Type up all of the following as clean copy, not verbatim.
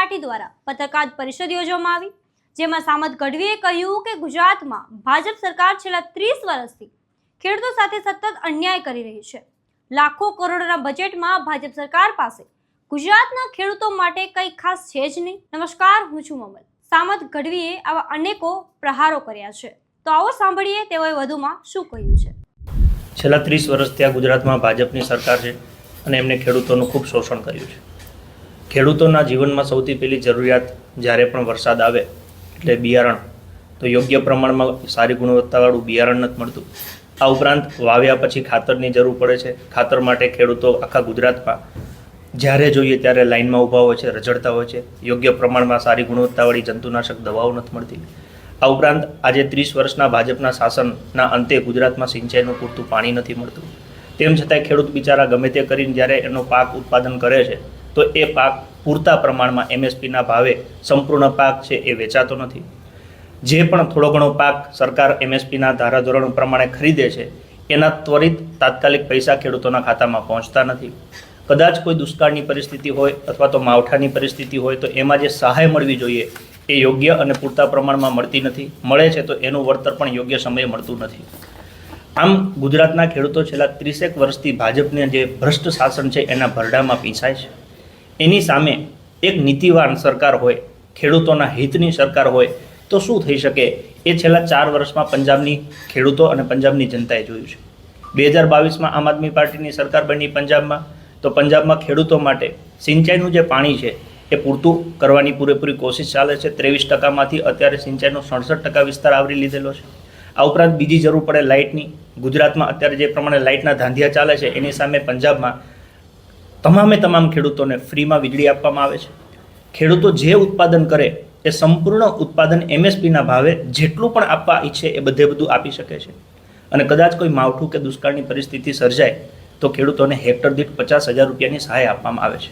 Party દ્વારા પત્રકાર પરિષદ યોજવામાં આવી, જેમાં સામત ગઢવીએ કહ્યું કે ગુજરાતમાં ભાજપ સરકાર છેલ્લા 30 વર્ષથી ખેડૂતો સાથે સતત અન્યાય કરી રહી છે। લાખો કરોડોના બજેટમાં ભાજપ સરકાર પાસે ગુજરાતના ખેડૂતો માટે કંઈ ખાસ છે જ નહીં। નમસ્કાર, હું છું મમલ। સામત ગઢવીએ આવા અનેકો પ્રહારો કર્યા છે, તો આવો સાંભળીએ તેઓએ વધુમાં શું કહ્યું છે। છેલ્લા 30 વર્ષથી આ ગુજરાતમાં ભાજપની સરકાર છે અને એમને ખેડૂતોનું ખૂબ શોષણ કર્યું છે। ખેડૂતોના જીવનમાં સૌથી પહેલી જરૂરિયાત જ્યારે પણ વરસાદ આવે એટલે બિયારણ, તો યોગ્ય પ્રમાણમાં સારી ગુણવત્તાવાળું બિયારણ નથી મળતું। આ ઉપરાંત વાવ્યા પછી ખાતરની જરૂર પડે છે। ખાતર માટે ખેડૂતો આખા ગુજરાતમાં જ્યારે જોઈએ ત્યારે લાઇનમાં ઊભા હોય છે, રઝળતા હોય છે। યોગ્ય પ્રમાણમાં સારી ગુણવત્તાવાળી જંતુનાશક દવાઓ નથી મળતી। આ ઉપરાંત આજે 30 વર્ષના ભાજપના શાસનના અંતે ગુજરાતમાં સિંચાઈનું પૂરતું પાણી નથી મળતું। તેમ છતાંય ખેડૂત બિચારા ગમે તે કરીને જ્યારે એનો પાક ઉત્પાદન કરે છે તો એ પાક પૂરતા પ્રમાણમાં MSPના ભાવે સંપૂર્ણ પાક છે એ વેચાતો નથી। જે પણ થોડો ઘણો પાક સરકાર MSPના ધારાધોરણ પ્રમાણે ખરીદે છે એના ત્વરિત તાત્કાલિક પૈસા ખેડૂતોના ખાતામાં પહોંચતા નથી। કદાચ કોઈ દુષ્કાળની પરિસ્થિતિ હોય અથવા તો માવઠાની પરિસ્થિતિ હોય તો એમાં જે સહાય મળવી જોઈએ એ યોગ્ય અને પૂરતા પ્રમાણમાં મળતી નથી। મળે છે તો એનું વળતર પણ યોગ્ય સમયે મળતું નથી। આમ ગુજરાતના ખેડૂતો છેલ્લા 30 વર્ષથી ભાજપને જે ભ્રષ્ટ શાસન છે એના ભરડામાં પીસાય છે। એની સામે એક નીતિવાન સરકાર હોય, ખેડૂતોના હિતની સરકાર હોય તો શું થઈ શકે એ છેલ્લા 4 વર્ષમાં પંજાબની ખેડૂતો અને પંજાબની જનતાએ જોયું છે। 2022માં આમ આદમી પાર્ટીની સરકાર બની પંજાબમાં, તો પંજાબમાં ખેડૂતો માટે સિંચાઈનું જે પાણી છે એ પૂરતું કરવાની પૂરેપૂરી કોશિશ ચાલે છે। 23%માંથી અત્યારે સિંચાઈનો 67% વિસ્તાર આવરી લીધેલો છે। આ ઉપરાંત બીજી જરૂર પડે લાઇટની, ગુજરાતમાં અત્યારે જે પ્રમાણે લાઇટના ધાંધિયા ચાલે છે એની સામે પંજાબમાં તમામ ખેડૂતોને ફ્રીમાં વીજળી આપવામાં આવે છે। ખેડૂતો જે ઉત્પાદન કરે એ સંપૂર્ણ ઉત્પાદન MSPના ભાવે જેટલું પણ આપવા ઈચ્છે એ બધું આપી શકે છે। અને કદાચ કોઈ માવઠું કે દુષ્કાળની પરિસ્થિતિ સર્જાય તો ખેડૂતોને હેક્ટર દીઠ 50,000 રૂપિયાની સહાય આપવામાં આવે છે।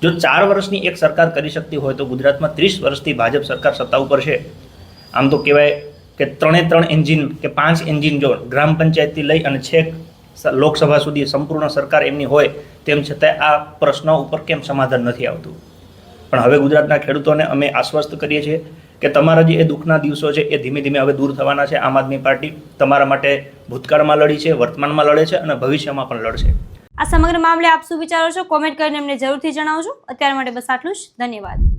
જો 4 વર્ષની એક સરકાર કરી શકતી હોય તો ગુજરાતમાં 30 વર્ષથી ભાજપ સરકાર સત્તા ઉપર છે। આમ તો કહેવાય કે 3 એન્જિન કે 5 એન્જિન જો ગ્રામ પંચાયતથી લઈ અને છેક લોકસભા સુધી સંપૂર્ણ સરકાર એમની હોય, તેમ છતાં આ પ્રશ્ન ઉપર કેમ સમાધાન નથી આવતું। પણ હવે ગુજરાતના ખેડૂતોને અમે આશ્વસ્ત કરીએ છીએ કે તમારા જે એ દુઃખના દિવસો છે એ ધીમે ધીમે હવે દૂર થવાના છે। આમ આદમી પાર્ટી તમારા માટે ભૂતકાળમાં લડી છે, વર્તમાનમાં લડે છે અને ભવિષ્યમાં પણ લડશે। આ સમગ્ર મામલે આપ શું વિચારો છો, કોમેન્ટ કરીને અમને જરૂરથી જણાવજો। અત્યાર માટે બસ આટલું જ। ધન્યવાદ।